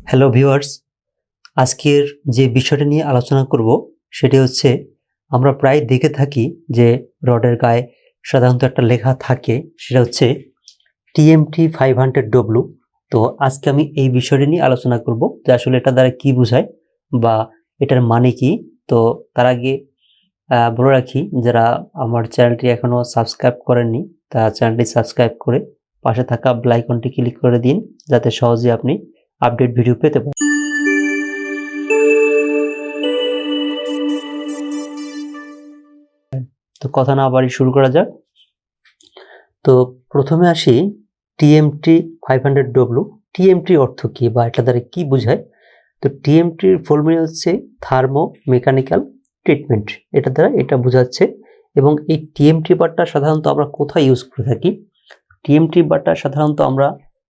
Hello viewers, আজকের যে বিষয়টা নিয়ে আলোচনা করব সেটি হচ্ছে আমরা প্রায় দেখে থাকি যে রডের গায়ে সাধারণত একটা লেখা থাকে, সেটা হচ্ছে TMT 500W। তো আজকে আমি এই বিষয়টা নিয়ে আলোচনা করব যে আসলে এটা দ্বারা কি বোঝায় বা এটার মানে কি। তো তার আগে বলে রাখি, যারা আমার চ্যানেলটি এখনো সাবস্ক্রাইব করেননি তা চ্যানেলটি সাবস্ক্রাইব করে পাশে থাকা বেল আইকনটি ক্লিক করে দিন, যাতে সহজে আপনি আপডেট ভিডিও পেতে পারেন। তো কথা না বাড়ি শুরু করা যাক। তো প্রথমে আসি TMT 500W। TMT অর্থ কি বা এটা দ্বারা কি বোঝায়? তো TMTর ফুল মিনিং হচ্ছে থার্মো মেকানিক্যাল ট্রিটমেন্ট, এটা দ্বারা এটা বোঝাচ্ছে। এবং এই TMT বারটা সাধারণত আমরা কোথায় ইউজ করে থাকি? TMT বারটা সাধারণত আমরা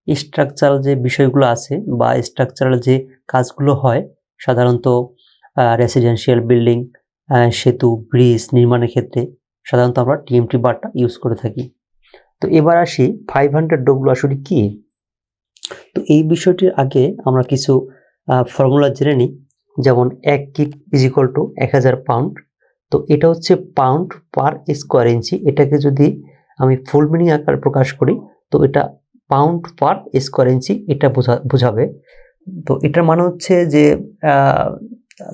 স্ট্রাকচারাল যে বিষয়গুলো আছে বা স্ট্রাকচারাল যে কাজগুলো হয়, সাধারণত রেসিডেন্সিয়াল বিল্ডিং, সেতু, ব্রিজ নির্মাণের ক্ষেত্রে সাধারণত আমরা TMT বারটা ইউজ করে থাকি। তো এবার আসি 500W আসলে কি। তো এই বিষয়টির আগে আমরা কিছু ফর্মুলা জেনে নিই। যেমন 1 keep is equal two 1000 pound. তো এটা হচ্ছে পাউন্ড পার স্কোয়ার ইঞ্চি। এটাকে যদি আমি ফুল মিনিং আকারে প্রকাশ করি, তো এটা পাউন্ড পার স্কোয়ার ইঞ্চি এটা বোঝাবে। তো এটার মানে হচ্ছে যে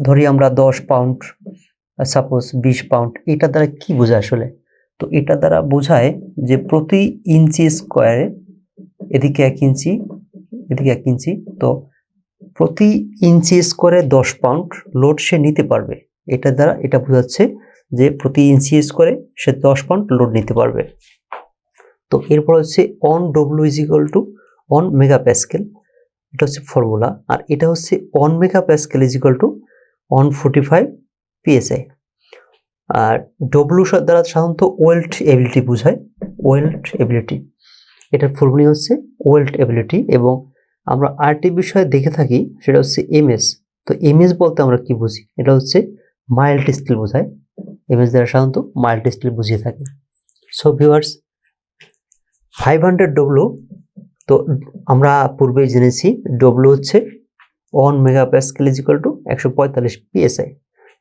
ধরি আমরা 10 পাউন্ড, সাপোজ 20 পাউন্ড, এটা দ্বারা কি বোঝায় আসলে? তো এটা দ্বারা বোঝায় যে প্রতি ইঞ্চি স্কোয়ারে, এদিকে 1 ইঞ্চি এদিকে 1 ইঞ্চি, তো প্রতি ইঞ্চি স্কোয়ারে 10 পাউন্ড লোড সে নিতে পারবে। এটা দ্বারা এটা বোঝাচ্ছে যে প্রতি ইঞ্চি স্কোয়ারে সে 10 পাউন্ড লোড নিতে পারবে। তো এরপর হচ্ছে one W is equal to one megapascal, এটা হচ্ছে ফর্মুলা। আর এটা হচ্ছে one megapascal is equal to one 45 PSI। আর ডব্লিউ দ্বারা সাধারণত ওয়েল্ড এবিলিটি বোঝায়, ওয়েল্ড এবিলিটি। এটার ফুল মিনিং হচ্ছে ওয়েল্ড এবিলিটি। এবং আমরা আরেকটি বিষয় দেখে থাকি, সেটা হচ্ছে MS। তো MS বলতে আমরা কি বুঝি? এটা হচ্ছে মাইল্ড স্টিল বোঝায়। MS দ্বারা সাধারণত মাইল্ড স্টিল বুঝিয়ে থাকে। সো ভিউয়ার্স, 500W তো আমরা পূর্বেই জেনেছি ডব্লিউ হচ্ছে 1 megapascal is equal two 145 PSI।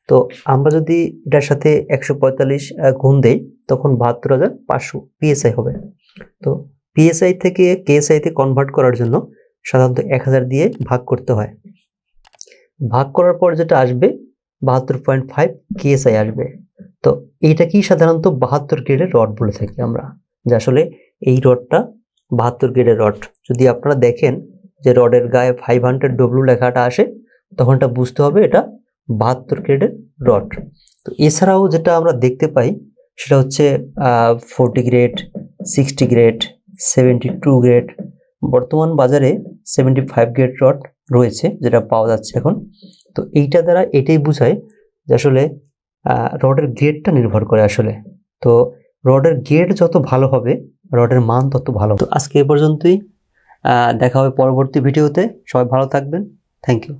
তো আমরা যদি এটার সাথে 145 গুণ দেই, তখন 72,500 PSI হবে। তো PSI থেকে KSI তে কনভার্ট করার জন্য সাধারণত 1000 দিয়ে ভাগ করতে হয়। ভাগ করার পর যেটা আসবে 72.5 KSI আসবে। তো এইটাকেই সাধারণত 72 গ্রেডের রড বলে থাকি আমরা, যে আসলে এই রডটা 72 গ্রেডের রড। যদি আপনারা দেখেন যে রডের গায়ে 500W লেখাটা আসে, তখন এটা বুঝতে হবে এটা 72 গ্রেডের রড। তো এছাড়াও যেটা আমরা দেখতে পাই সেটা হচ্ছে 40 গ্রেড, 60 গ্রেড, 72 গ্রেড, বর্তমান বাজারে 75 গ্রেড রড রয়েছে যেটা পাওয়া যাচ্ছে এখন। তো এইটা দ্বারা এটাই বোঝায় যে আসলে রডের গ্রেডটা নির্ভর করে আসলে। তো রডের গ্রেড যত ভালো হবে, রডের মান তত ভালো। তো আজকে এ পর্যন্তই, দেখা হবে পরবর্তী ভিডিওতে। সবাই ভালো থাকবেন। Thank you.